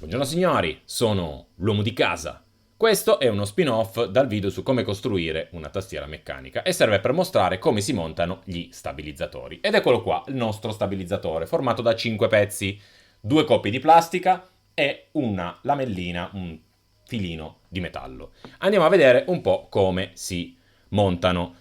Buongiorno signori, sono l'uomo di casa. Questo è uno spin-off dal video su come costruire una tastiera meccanica e serve per mostrare come si montano gli stabilizzatori. Ed eccolo qua, il nostro stabilizzatore, formato da 5 pezzi, 2 coppie di plastica e una lamellina, un filino di metallo. Andiamo a vedere un po' come si montano.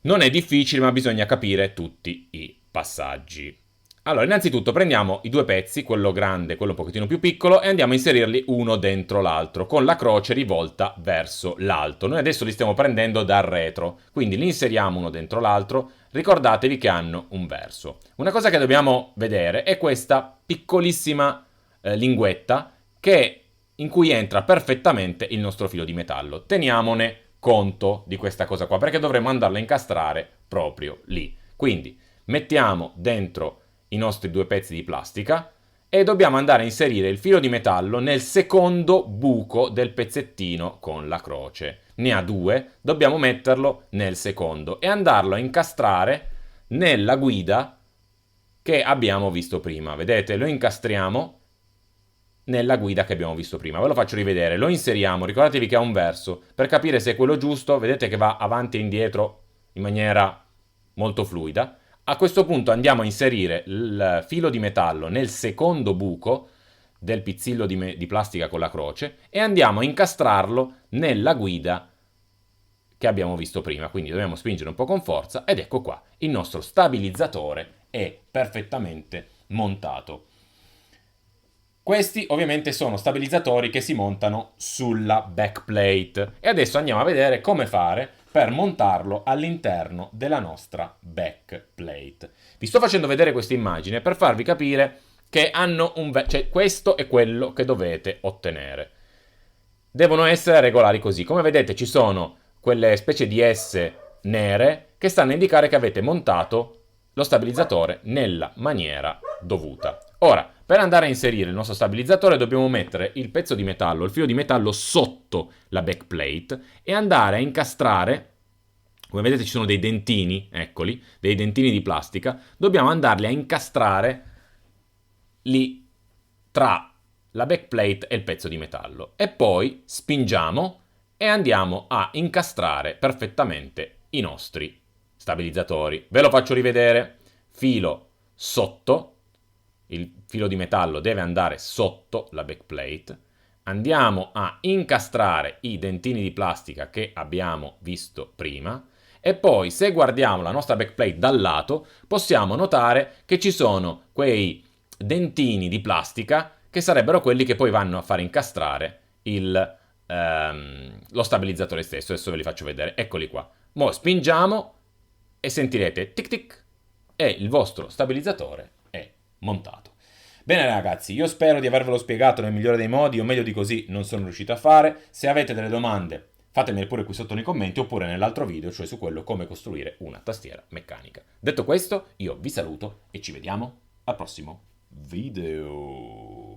Non è difficile, ma bisogna capire tutti i passaggi. Allora, innanzitutto prendiamo i due pezzi, quello grande e quello un pochettino più piccolo, e andiamo a inserirli uno dentro l'altro, con la croce rivolta verso l'alto. Noi adesso li stiamo prendendo dal retro, quindi li inseriamo uno dentro l'altro. Ricordatevi che hanno un verso. Una cosa che dobbiamo vedere è questa piccolissima linguetta in cui entra perfettamente il nostro filo di metallo. Teniamone conto di questa cosa qua, perché dovremo andarla a incastrare proprio lì. Quindi mettiamo dentro i nostri due pezzi di plastica e dobbiamo andare a inserire il filo di metallo nel secondo buco del pezzettino con la croce. Ne ha due, dobbiamo metterlo nel secondo e andarlo a incastrare nella guida che abbiamo visto prima. Vedete, lo incastriamo nella guida che abbiamo visto prima. Ve lo faccio rivedere, lo inseriamo, ricordatevi che ha un verso, per capire se è quello giusto, vedete che va avanti e indietro in maniera molto fluida. A questo punto andiamo a inserire il filo di metallo nel secondo buco del pizzillo di plastica con la croce e andiamo a incastrarlo nella guida che abbiamo visto prima. Quindi dobbiamo spingere un po' con forza ed ecco qua, il nostro stabilizzatore è perfettamente montato. Questi ovviamente sono stabilizzatori che si montano sulla backplate e adesso andiamo a vedere come fare per montarlo all'interno della nostra backplate. Vi sto facendo vedere questa immagine per farvi capire che hanno cioè questo è quello che dovete ottenere. Devono essere regolari così. Come vedete ci sono quelle specie di S nere che stanno a indicare che avete montato lo stabilizzatore nella maniera dovuta. Ora, per andare a inserire il nostro stabilizzatore dobbiamo mettere il pezzo di metallo, il filo di metallo sotto la backplate e andare a incastrare. Come vedete ci sono dei dentini, eccoli, dei dentini di plastica, dobbiamo andarli a incastrare lì tra la backplate e il pezzo di metallo e poi spingiamo e andiamo a incastrare perfettamente i nostri stabilizzatori. Ve lo faccio rivedere. Filo sotto, il filo di metallo deve andare sotto la backplate. Andiamo a incastrare i dentini di plastica che abbiamo visto prima e poi se guardiamo la nostra backplate dal lato possiamo notare che ci sono quei dentini di plastica che sarebbero quelli che poi vanno a far incastrare lo stabilizzatore stesso. Adesso ve li faccio vedere, eccoli qua. Mo spingiamo e sentirete tic tic e il vostro stabilizzatore è montato. Bene ragazzi, io spero di avervelo spiegato nel migliore dei modi, o meglio di così non sono riuscito a fare. Se avete delle domande fatemele pure qui sotto nei commenti oppure nell'altro video, cioè su quello come costruire una tastiera meccanica. Detto questo, io vi saluto e ci vediamo al prossimo video.